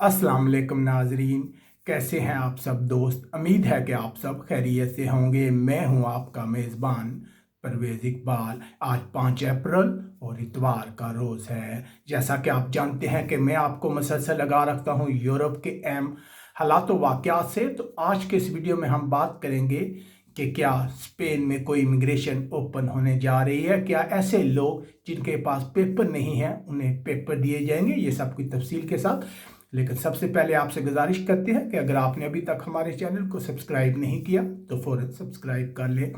अस्सलाम वालेकुम नाजरीन, कैसे हैं आप सब दोस्त। उम्मीद है कि आप सब खैरियत से होंगे। मैं हूं आपका मेज़बान परवेज़ इकबाल। आज 5 अप्रैल और इतवार का रोज़ है। जैसा कि आप जानते हैं कि मैं आपको मसलसल लगा रखता हूं यूरोप के अहम हालात व वाक़यात से। तो आज के इस वीडियो में हम बात करेंगे कि क्या स्पेन में कोई इमिग्रेशन ओपन होने जा रही है, क्या ऐसे लोग जिनके पास पेपर नहीं है उन्हें पेपर दिए जाएंगे, ये सब की तफसील के साथ। लेकिन सबसे पहले आपसे गुजारिश करते हैं कि अगर आपने अभी तक हमारे चैनल को सब्सक्राइब नहीं किया तो फ़ौरन सब्सक्राइब कर लें।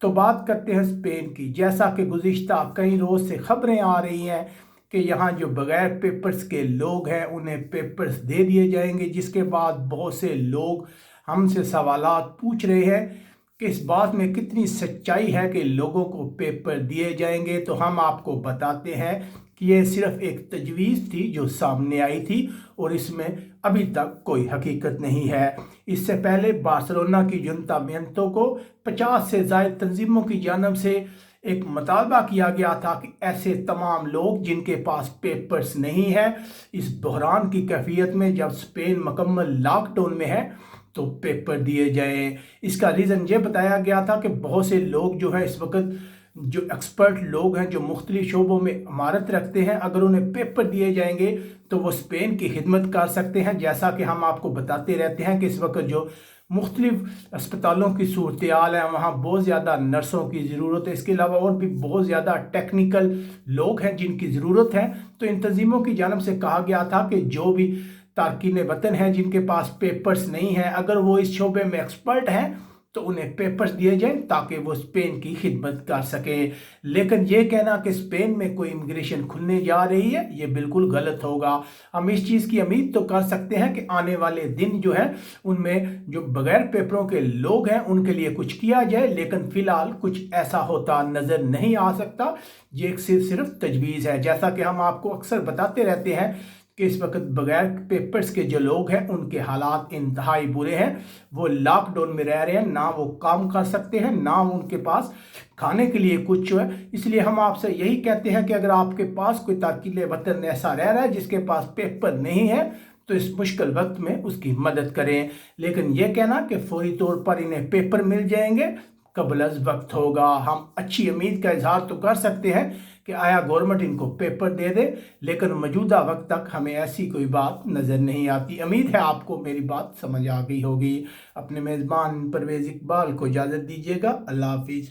तो बात करते हैं स्पेन की। जैसा कि गुज़िश्ता कई रोज़ से खबरें आ रही हैं कि यहाँ जो बगैर पेपर्स के लोग हैं उन्हें पेपर्स दे दिए जाएंगे, जिसके बाद बहुत से लोग हमसे सवालात पूछ रहे हैं कि इस बात में कितनी सच्चाई है कि लोगों को पेपर दिए जाएंगे। तो हम आपको बताते हैं कि ये सिर्फ एक तजवीज़ थी जो सामने आई थी और इसमें अभी तक कोई हकीकत नहीं है। इससे पहले बार्सिलोना की जुनतामियंतो को 50 से ज़ायद तंजीमों की जानब से एक मुतालबा किया गया था कि ऐसे तमाम लोग जिनके पास पेपर्स नहीं है, इस बहरान की कैफियत में जब स्पेन मुकम्मल लॉकडाउन में है तो पेपर दिए जाएं। इसका रीज़न ये बताया गया था कि बहुत से लोग जो है इस वक्त जो एक्सपर्ट लोग हैं जो मुख्तलिफ शोबों में महारत रखते हैं, अगर उन्हें पेपर दिए जाएंगे तो वो स्पेन की खिदमत कर सकते हैं। जैसा कि हम आपको बताते रहते हैं कि इस वक्त जो मुख्तलिफ अस्पतालों की सूरत हाल है वहाँ बहुत ज़्यादा नर्सों की ज़रूरत है, इसके अलावा और भी बहुत ज़्यादा टेक्निकल लोग हैं जिनकी ज़रूरत है। तो इन तंजीमों की जानब से कहा गया था कि जो भी तारकीन वतन हैं जिनके पास पेपर्स नहीं हैं, अगर वो इस शोबे में एक्सपर्ट हैं तो उन्हें पेपर्स दिए जाएं ताकि वो स्पेन की खिदमत कर सकें। लेकिन ये कहना कि स्पेन में कोई इमिग्रेशन खुलने जा रही है, ये बिल्कुल गलत होगा। हम इस चीज़ की उम्मीद तो कर सकते हैं कि आने वाले दिन जो है उनमें जो बगैर पेपरों के लोग हैं उनके लिए कुछ किया जाए, लेकिन फ़िलहाल कुछ ऐसा होता नज़र नहीं आ सकता। ये सिर्फ तजवीज़ है। जैसा कि हम आपको अक्सर बताते रहते हैं कि इस वक्त बगैर पेपर्स के जो लोग हैं उनके हालात इंतहाई बुरे हैं। वो लॉकडाउन में रह रहे हैं, ना वो काम कर सकते हैं, ना उनके पास खाने के लिए कुछ है। इसलिए हम आपसे यही कहते हैं कि अगर आपके पास कोई तारकीन वतन ऐसा रह रहा है जिसके पास पेपर नहीं है तो इस मुश्किल वक्त में उसकी मदद करें। लेकिन यह कहना कि फौरी तौर पर इन्हें पेपर मिल जाएंगे कबल अज़ वक्त होगा। हम अच्छी उम्मीद का इजहार तो कर सकते हैं कि आया गवर्नमेंट इनको पेपर दे दे, लेकिन मौजूदा वक्त तक हमें ऐसी कोई बात नज़र नहीं आती। उम्मीद है आपको मेरी बात समझ आ गई होगी। अपने मेज़बान परवेज़ इकबाल को इजाज़त दीजिएगा। अल्लाह हाफिज़।